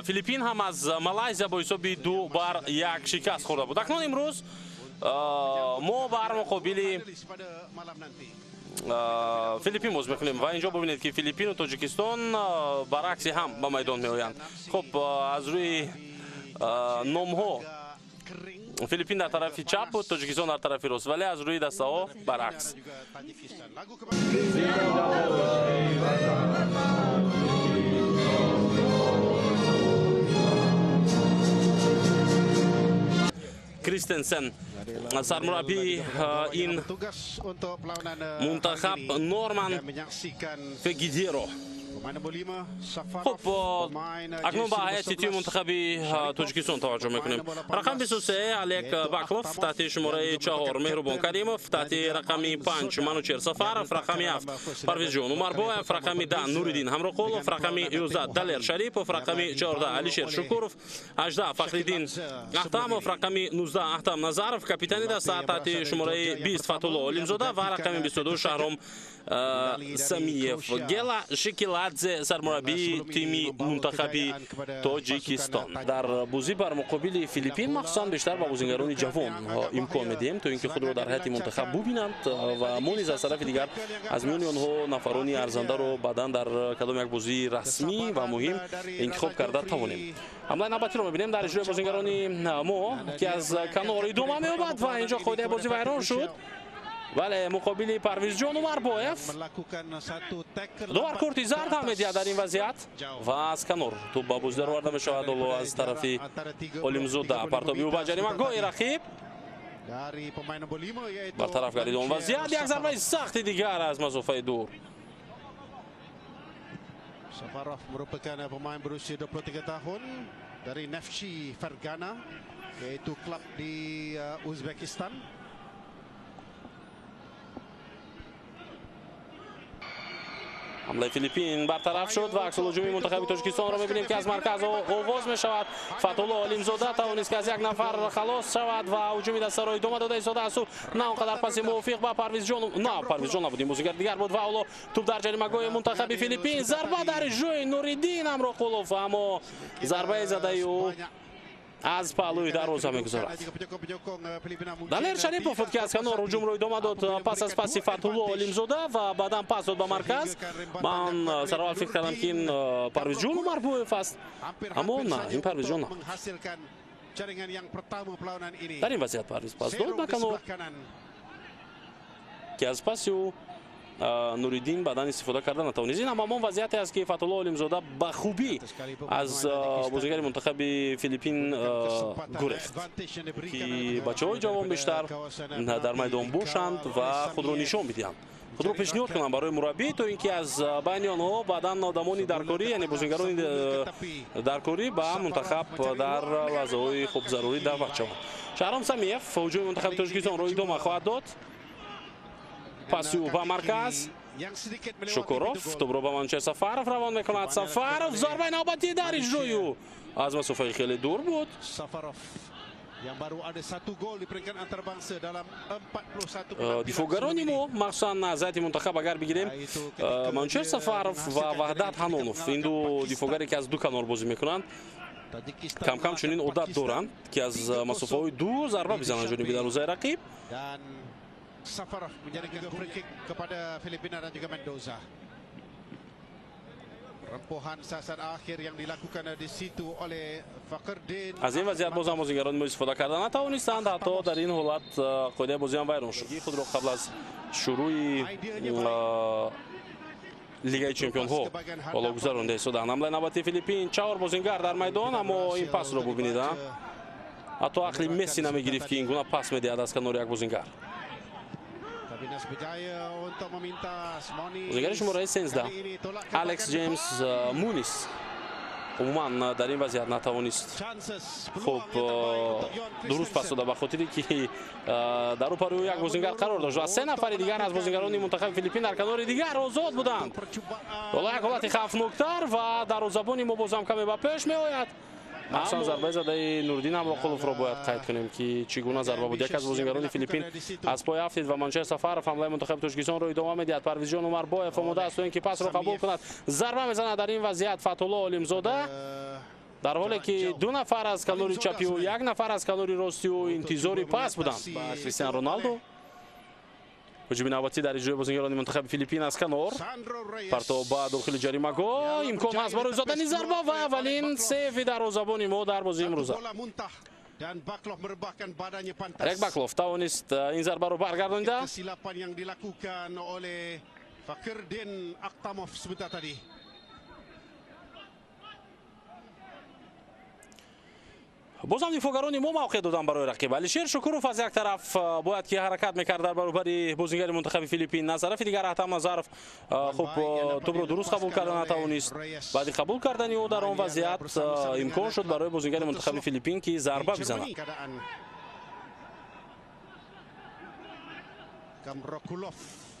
فیلیپین هم از مالایزیا با حساب 2-1 شکست خورده بود. اکنون امروز ما بر مقابل فیلیپین بازی میکنیم و اینجا ببینید که فیلیپین و تاجیکستان برعکس هم به میدان میآیند. خب از روی نام ها فیلیپین در طرف چپ بود، تاجیکستان در طرف راست، ولی از روی دسته ها برعکس. کریستنسن سرمربی این منتخب نورمن فگیدیرو. خب اکنون با هیئت تیم منتخبی تاجیکستان توجه میکنیم. رقم 23 الیک باکلوف، تحت شماره 4 مهربان کریموف، تحت رقم 5 منوچهر سفارов، رقم 7 پرویز جان عمربویف، رقم 10 نوریدین همرقولوف، رقم 11 دلیر شریپوف، رقم 14 علیشیر شکوروف، 18 فخریدین اختاموف، رقم 19 احتام نظرов، کاپیتانی دسته تحت شماره 20 فتولو علیم-زاده و رقم 22 شهرام سمیف. گلا شکیلادзе سرمربی تیم منتخبی تاجیکستان. در بازی بر مقابل فیلیپین مخصوصا بیشتر با بازیگران جوان امکان میدیم تا اینکه خود را در هیئت منتخب ببینند و ما نیز از طرف دیگر از میان آنها نفرانی ارزنده را بعدا در کدام یک بازی رسمی و مهم انتخاب کرده توانیم. حمله نوبتی را میبینیم در اجرای بازیگران ما که از کنار ادامه مییابد و اینجا قاعده بازی ویران شد. ولی مقابل پرویز جان عمربویف دوبار کورت زرد هم میدهد در این وضعیت و از کنار توپ به بازی درآورده میشود از طرف علیم-زاده. پرتابی او به جریمه گاه رقیب برطرف گردید اون وضعیت. یک ضربه سخت دیگر از مسافه دور. Safarov merupakan pemain berusia 23 tahun dari Nefchi Fergana, yaitu klub di Uzbekistan. حمله فیلیپین برطرف شد و عکس الهجومی منتخب تاجیکستان را می‌بینیم که از مرکز آغاز می‌شود. فتولا علیم-زاده توانست که از یک نفر خلاص شود و هجومی دسته را ادامه داده ایستاده است. نه آنقدر پس موافق با پرویز جان، نه پرویز جان نبود، بازیگر دیگر بود و حالا توپ در جریمه‌گاه منتخب فیلیپین. ضربه در جوی نوریدین همرقولوف، اما ضربه زده او از پهلوی دروازه می‌گذارد. دلیر شریپوف که از کنار هجوم را ادامه داد پس از پاس فتولا علیم-زاده و بعدا پاس داد به مرکز. من سر اول فکر کردم که این پرویز جان عمربویف است، اما نه، این پرویز جان نبود. در این وضعیت پرویز پاس داد به کنار که از پاس او نوریدین بعداً استفاده کرده نتوانست. این اما وضعیتی است که فتولا علیم-زاده به خوبی از بازیگر منتخب فیلیپین گرفت که بچه‌های جوان بیشتر در میدان باشند و خود را نشان بدهند، خود را پیشنهاد کنند برای مربی تا اینکه از بین آنها بعداً آدمان درکاری، یعنی بازیگران درکاری به منتخب در لحظه‌های خوب ضروری دعوت شوند. شهرام سمیف هجوم منتخب تاجیکستان را ادامه خواهد داد. پاس او به مرکز شکوروف، توپ را به منوچهر سفارov روان میکند. سفارov ضربه نوبتی در اجرای او از مسافه خیلی دور بود. دیفوگرانی ما مخصوصا از هیئت منتخب اگر بگیریم منوچهر سفارov و وحدت حنونوف، این دو دیفوگری که از دو کنار بازی میکنند کم کم چنین عادت دارند که از مسافه های دور ضربه بزنند جانبی دروازه رقیب. Safarov menjaringkan free kick kepada Filipina dan juga Mendoza. Rempuhan sasaran akhir yang dilakukan di situ oleh Fakhruddin. از این وضعیت باز هم بازیگران ما استفاده کردن نتوانستند، حتی در این حالت قاعده بازی هم ویران شد. خود را قبل از شروع لیگ چمپیون ها بالا گذرانده ایستادند. حمله نوبتی فیلیپین، 4 بازیگر در میدان، اما این پاس را ببینید حتی عقلی مسی نمیگرفت که این گونه پاس میدهد از کنار یک بازیگر. بازیگر شماره 13 الکس جیمز مونیس عموما در این وضعیت نتوانست خب درست پاس داده به خاطری که در روپروی یک بازیگر قرار داشت و 3 نفر دیگر از بازیگران منتخب فیلیپین در کنار دیگر آزاد بودند. حالا یک حالت خوفناکتر و دروازه‌بان ما باز هم کمی به پیش می آید احسن ضربه زده نوردین امرقلوف رو باید قید کنیم که چگونه ضربه بود. یک از بازیگران فیلیپین از پای افتید و منچستر سفر حمله منتخب تاجیکستان رو ادامه میدهد. پرویزیان عمرباєв آماده است اینکه پاس رو قبول کند. ضربه میزند در این وضعیت فتح‌الله علیمزاده، در حالی که دو نفر از کالوری چپی و یک نفر از کالوری راستی و انتظاری پاس بودند با کریستیانو رونالدو. هجوم نوبتی در اجرای بازیگران منتخب فیلیپین از کنار. پرتاب با داخل جریمه‌گاه امکان هست برای زدن ضربه و اولین سیف دروازه‌بان ما در بازی امروز. Alek Baklov توانست این ضربه رو برگردانده. بازم دیفاگران ما موقع دادن برای رقیب. علیشیر شکروف از یک طرف باید که حرکت میکرد در برابر بازیگر منتخب فیلیپین. از طرف دیگر احتمال ظرف خوب توپ رو درست قبول کردن نتوانست. بعد قبول کردن او در آن وضعیت امکان شد برای بازیگر منتخب فیلیپین که ضربه بزنه.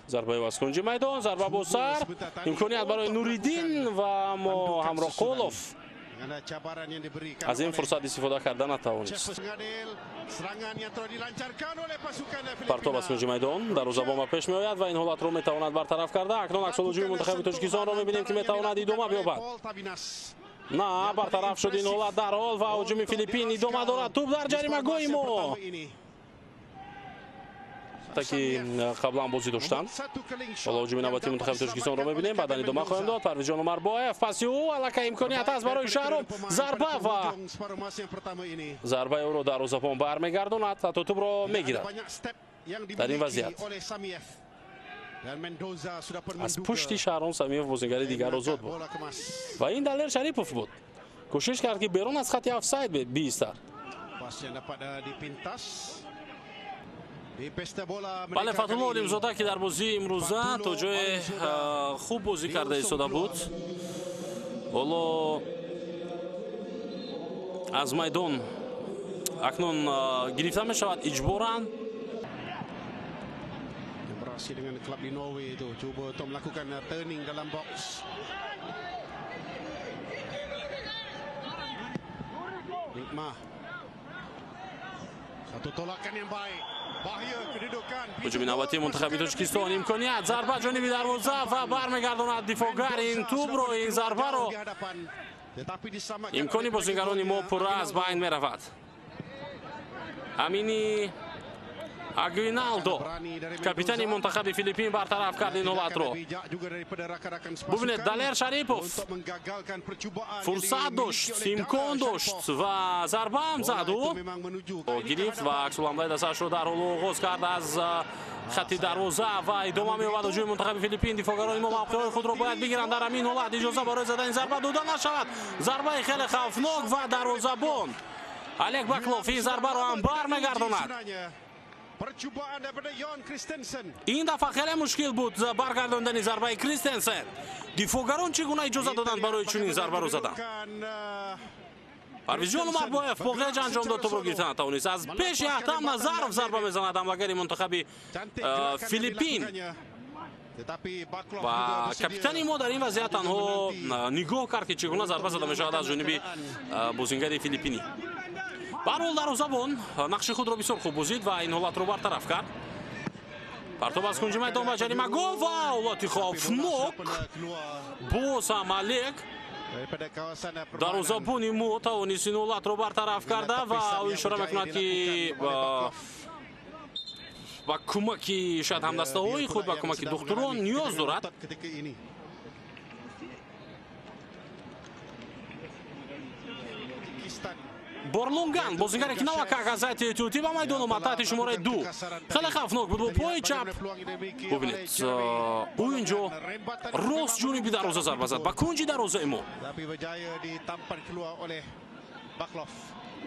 ضربه از کنج میدان، ضربه با سر، امکانیت برای نوریدین و همراقلوف از این فرصت استفاده کردن نتوانست. پرتاب از کنج میدان دروازه‌بان پیش می آید و این حالت رو میتواند برطرف کرده. اکنون عکس العمل منتخب تاجیکستان رو میبینیم که میتواند ادامه بیابد. نه، برطرف شد این حالت در حال و هجوم فیلیپین ادامه دارد. توپ در جریمه‌گاه ما که قبلا بازی داشتند. حالا هجوم نوبتی منتخب تاجیکستان رو می‌بینیم. بعد ادامه خواهیم داد. پرویزیان عمرباєв پاس او الکی امکانیت است برای شهرام. ضربه و ضربه او رو دروازه‌بان برمیگرداند تا توپ رو میگیرد. در این وضعیت از پشت شهرام سمیف بازیگر دیگر رو زد بود و این دلیر شریپوف بود. کوشش کرد که بیرون از خط آفساید بیستر. بله، فتح‌الله علیمزاده که در بازی امروزه تا جای خوب بازی کرده ایستاده بود. حالا از میدان اکنون گرفته می شود اجباراً. dengan klub di Norway itu cuba untuk melakukan turning dalam box. Nikmah. Satu tolakan yang baik. Bahaya kedudukan. هجوم نوبتی منتخب تاجیکستان امکانیت ضربه جانبی دروازه و برمیگرداند دفاعگر این توپ رو. این ضربه رو امکانی بازیگران ما پر از بین می رود. امینی اگوینالدو کاپیتان منتخب فیلیپین برطرف کرد این حالت رو. ببینید دلیر شریپوف فرصت داشت، امکان داشت و ضربه هم زد و گرفت و عکس العمل دستش رو در حال آغاز کرد از خط دروازه و ادامه می‌یابد هجوم منتخب فیلیپین. دفاعگران ما موقعیت خود را باید بگیرند. در همین حالت اجازه برای زدن ضربه داده نشود. ضربه خیلی خوفناک و دروازه‌بان الک باکلوف این ضربه را هم برمیگرداند. این دفعه خیلی مشکل بود برگرداندن ضربه کریستنسن. دفاعگران چگونه اجازه دادند برای چنین ضربه را زدن؟ پرویزیان عمرباєв با غیج انجام داد توپ را گرفته نتوانست. از پیش احتمال ظرف ضربه میزند حمله‌گر منتخب فیلیپین و کاپیتان ما در این وضعیت تنها نگاه کرد که چگونه ضربه زده میشود از جانب بازیگر فیلیپینی. به هر حال دروازه‌بان نقش خود را بسیار خوب بازید و این حالت رو برطرف کرد. پرتاب از کنج میدان و جریمه‌گاه و حالت خوفناک باز هم الک دروازه‌بان ما توانست این حالت رو برطرف کرده و اشاره میکند که با کمک شاید همدسته‌های خود با کمک دکتران نیاز دارد. Борлунган бозигаре ки навака газати тути ба майдон омад таҳти шумораи 2. хеле хавфнок буд бо пои чап. бубинед ӯ инҷо рост ҷониби дароза зарба зад ба кунҷи дарозаи мо.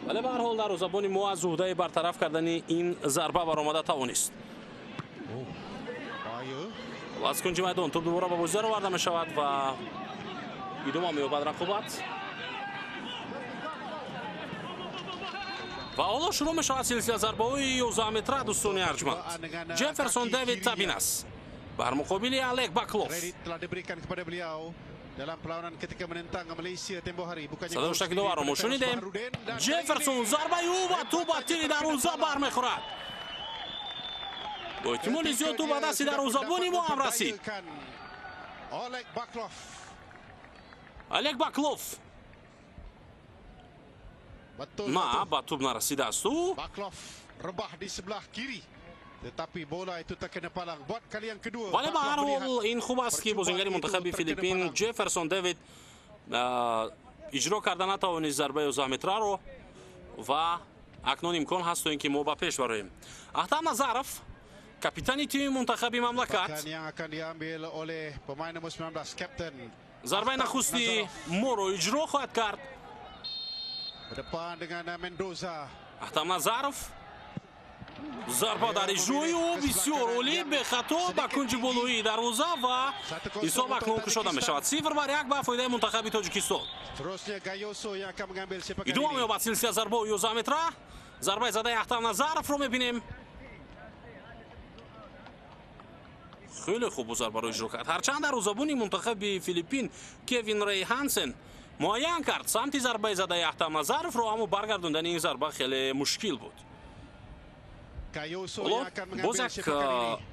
вале ба ҳар ҳол дарозабони мо аз уҳдаи бартараф кардани ин зарба баромада тавонист. аз кунҷи майдон туп дубора ба бозидар оварда мешавад ва идома меёбад рақобат. و حالا شروع می شود سلسله ضربه‌های 11 متره دوستان ارجمند. جفرسون دیوید تابیناس بر مقابل الک باکلوف. dalam perlawanan ketika menentang Malaysia tempoh hari. Bukannya صدر شکل دوباره شنیدیم جفرسون ضربه او و تو با تیری دروازه برمیخورد. با احتمال زیاد تو به دست دروازه‌بان ما هم رسید. الک باکلوف ما با توپ نرسیده است او. Baklov rebah di sebelah kiri. Tetapi bola itu terkena palang. Buat kali yang kedua. ولی به هر حال این خوب است که بازیگر منتخب فیلیپین جفرسون دیوید اجرا کرده نتوانست ضربه 11 متره رو و اکنون امکان هست تا اینکه ما به پیش بریم. احتام نظرف کاپیتان تیم منتخب مملکت Yang akan diambil oleh pemain nombor 19 Kapten. ضربه نخستی ما رو اجرا خواهد کرد. Berdepan dengan Mendoza. احتام نظرف ضربه در اجرای او بسیار عالی به خطا به کنج بالایی دروازه و حساب اکنون کشاده می شود. 0-1 به فایده منتخب تاجیکستان. Terusnya Gayoso yang akan mengambil sepakan ادامه ini. می‌یابد سلسله ضربه 11 متره. ضربه زده احتام نظرف رو می‌بینیم. خیلی خوب ضربه رو اجرا کرد. هرچند دروازه‌بان منتخب فیلیپین کوین ری هانسن معین کرد سمت ضربه زده احتام نظرف رو، اما برگردوندن این ضربه خیلی مشکل بود. Gayoso yang akan باز mengambil یک sepakan ini.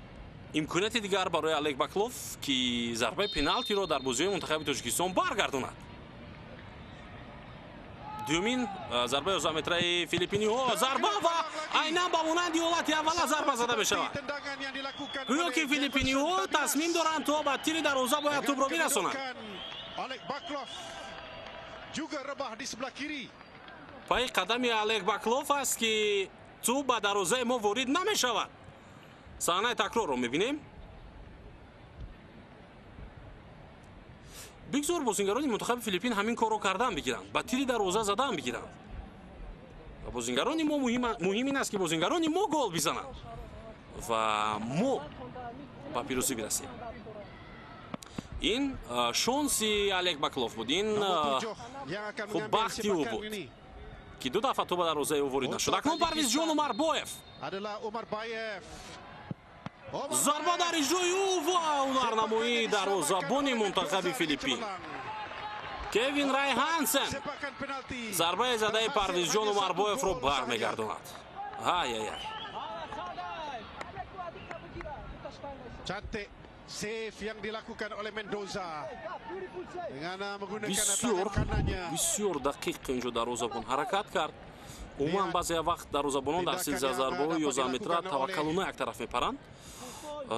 امکانیت دیگر برای الک باکلوف که ضربه پنالتی رو در بازی منتخب تاجیکستان برگرداند. دومین ضربه 11 متره فیلیپینی ها ضربه و عیناً با مانند حالت اول ضربه زده می شود. Tendangan yang dilakukan گویا oleh که فیلیپینی ها تصمیم دارند تا به تیر دروازه باید توپ رو برسانند. Alek Baklov juga rebah di sebelah kiri. پای قدم الک باکلوف است که توپ به دروازه ما وارد نمی شود. صحنه تکرار رو می بینیم. بگذار بازیگران منتخب فیلیپین همین کار رو کردن بگیرند، با تیر دروازه زدن بگیرند. و بازیگران ما مهم این است که بازیگران ما گل بزنند و ما با پیروزی برسیم. این شانسی الک باکلوف بود. این Nomor 7 yang akan خوب mengambil بختی او sepakan بود ini که دو دفعه تو به دروازه او وارد نشد. اکنون پرویز جان عمر بایف adalah Omar Bayev. ضربه در اجرای او و هنرنمایی دروازه‌بان منتخب فیلیپین کوین ری هانسن Sepakan penalti. ضربه زده پرویز جان عمر بایف رو برمیگرداند. های های Cantik save yang dilakukan oleh Mendoza dengan menggunakan بسیار tangan kanannya. بسیار دقیق اینجا دروازه‌بان حرکت کرد. عموما بعضی وقت دروازه‌بانان در سلسله ضربه‌های 11 متره توکلانه یک طرف میپرند،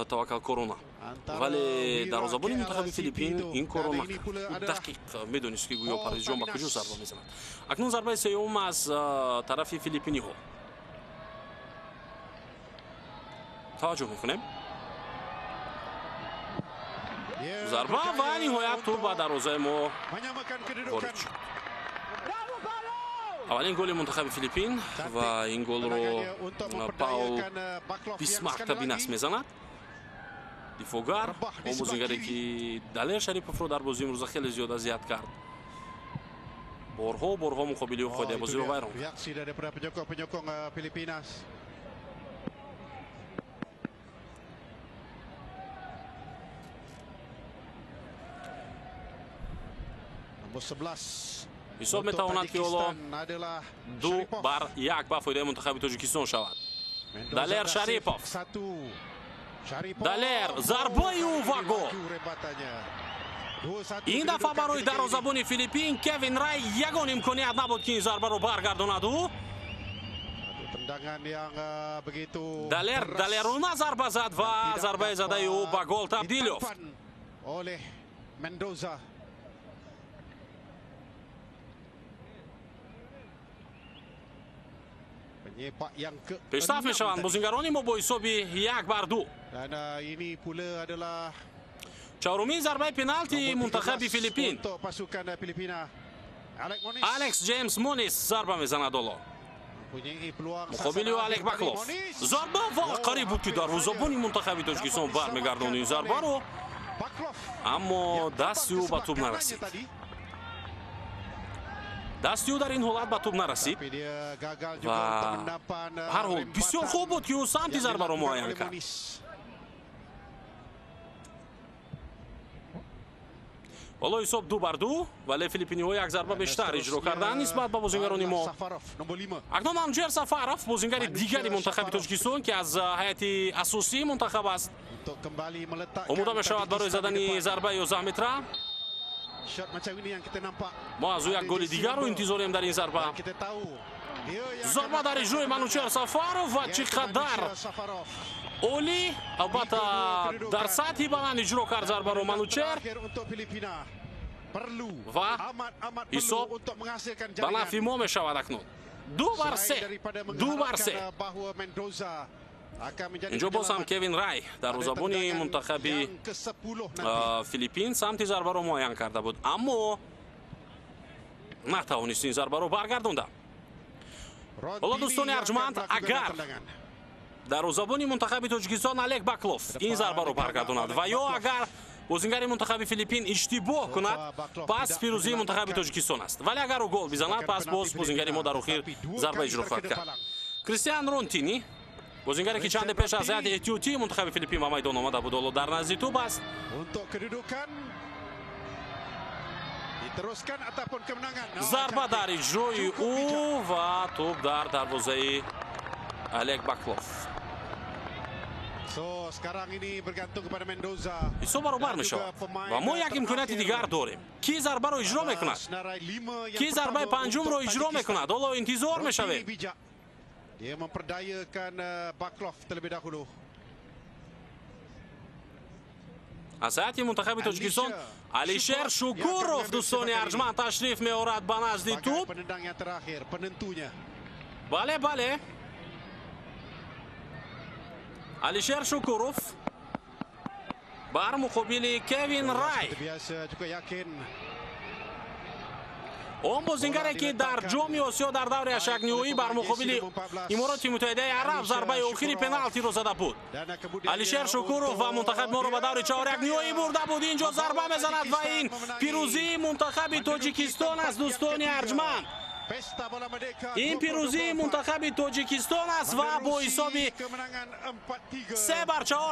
توکل کرونا، ولی دروازه‌بان منتخب فیلیپین این کارو نکرد. دقیق میدونست که گویا پرویز جان با کجا ضربه میزند. اکنون ضربه سوم از طرف فیلیپینی ها توجه میکنیم. ضربه و نهایت توپ به دروازه ما Menyamakan kedudukan. وارد شد. اولین گل منتخب فیلیپین و این گل رو پاول بیسمارک تبینس میزند. دیفوگار اون بازیگری که دلیر شریپوف رو در بازی امروز خیلی زیاد اذیت کرد. بارها مقابل او خود بازی رو ویران کرد. Reaksi daripada penyokong-penyokong Filipinas. Nombor 11 حساب میتواند که حالا 2-1 به فایده منتخب تاجیکستان شود. دلیر شریپوف دلیر ضربه او و گل. این دفعه برای دروازه‌بان فیلیپین کوین ری یگان امکانیت نبود که این ضربه رو برگرداند. او دلیرونه ضربه زد و ضربه زده او به گل تبدیل یافت. oleh Mendoza. Penyepak yang ke پیشرفت میشوند بازیگران ما با حساب 1-2. dan ini pula adalah چهارمین ضربه پنالتی منتخب فیلیپین. untuk pasukan Filipina. الکس جیمز مونیس ضربه میزند. حالا mempunyai peluang مقابل او الک باکلوف ضربه و قریب بود که دروازه‌بان منتخب تاجیکستان برمیگرداند این ضربه رو، اما دست او به توپ نرسید. دست او در این حالت به توپ نرسید و هر حال بسیار خوب بود که او سمت ضربه رو معین کرد. حالا حساب 2-2 ولی فیلیپینی‌ها یک ضربه بیشتر اجرا کردند نسبت به بازیگران ما. اکنون منوچهر سفاروف بازیگر دیگری منتخب تاجیکستان که از هیئت اساسی منتخب است آماده می‌شود برای زدن ضربه 11 متره. ما از او یک گل دیگر رو انتظاریم در این ضربه. ضربه در اجرای منوچهر سفاروف و چقدر اولی البته در سطح بلند اجرا کرد ضربه رو منوچهر و حساب به نفع ما می شود اکنون 2-3. اینجا باز هم کوین رای دروازه‌بان منتخب فیلیپین سمت ضربه رو معین کرده بود اما نتوانست این ضربه رو برگردونده. حالا دوستان ارجمند اگر دروازه‌بان منتخب تاجیکستان الک باکلوف این ضربه رو برگرداند و یا اگر بازیگر منتخب فیلیپین اشتباه کند پس پیروزی منتخب تاجیکستان است ولی اگر او گل بزند پس باز بازیگر ما در آخر ضربه اجرا خواهد کرد. کریستیان رونتینی بازیگری که چند پیش از هیئت احتیاطی منتخب فیلیپین به میدان آمده بود حالا در نزد توپ است. ضربه در اجرای او و توپ در دروازه الک باکلوف. حساب برابر می شود و ما یک امکانیت دیگر داریم. کی ضربه رو اجرا میکند؟ کی ضربه پنجم رو اجرا میکند؟ حالا انتظار میشویم. Dia memperdayakan Baklov terlebih dahulu. از هیئت منتخب تاجیکستان علیشر شکوروف دوستان ارجمند تشریف می‌آورد به نزد توپ. بله علیشر شکوروف بر مقابل کوین رای. اون بازیگری که در جام آسیا در دور اشک‌نهایی بر مقابل امارات متحده عرب ضربه آخری پنالتی رو زده بود. علیشر شکوروف و منتخب ما رو به دور چهارک نهایی برده بود. اینجا ضربه میزند و این پیروزی منتخب تاجیکستان است دوستان ارجمند. این پیروزی منتخب تاجیکستان است و با حساب 3-4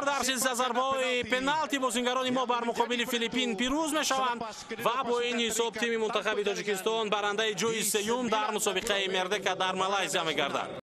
در سلسله ضربه‌های پنالتی بازیگران ما بر مقابل فیلیپین پیروز میشوند و با این حساب تیم منتخب تاجیکستان برنده جای سوم در مسابقه مردک در مالزیا میگردد.